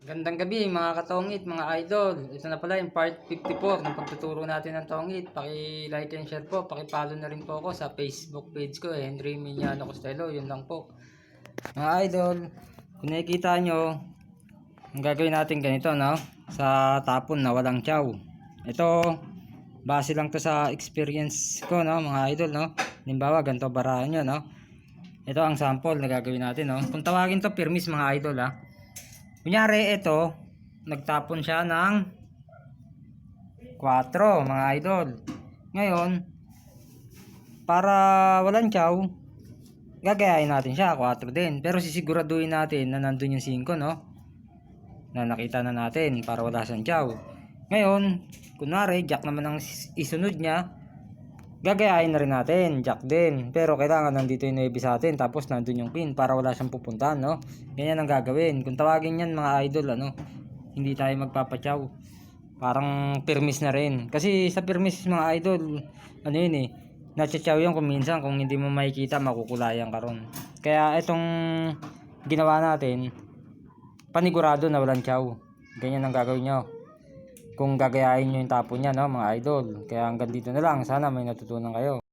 Gandang gabi mga katongit, mga idol. Ito na pala yung part 54 ng pagtuturo natin ng tongit. Paki-like and share po, paki-follow na rin po ako sa Facebook page ko, Henry Miñano Costello. Yun lang po. Mga idol, kung nakikita nyo, ang gagawin natin ganito, no? Sa tapon na walang tiyaw. Ito, base lang to sa experience ko, no, mga idol, no? Halimbawa, ganito barahan nyo, no? Ito ang sample na gagawin natin, no? Kung tawagin to permis, mga idol, ha? Kunyari ito, nagtapon siya ng 4 mga idol. Ngayon, para walang tiyaw, gagayahin natin siya 4 din. Pero sisiguraduhin natin na nandun yung 5, no? Na nakita na natin para wala siyang tiyaw. Ngayon, kunwari, jack naman ang isunod niya, gagayahin na rin natin, jack din. Pero kailangan nandito yung 9 sa atin, tapos nandun yung pin para wala siyang pupuntahan, no? Ganyan ang gagawin. Kung tawagin yan mga idol, ano, hindi tayo magpapatyaw. Parang permis na rin. Kasi sa permis mga idol, ano yun eh, natsyatyaw yun kung minsan, kung hindi mo makikita, makukulayan ka ron. Kaya itong ginawa natin, panigurado na walang tiyaw. Ganyan ang gagawin nyo kung gagayahin nyo yung tapon niya, no, mga idol. Kaya hanggang dito na lang, sana may natutunan kayo.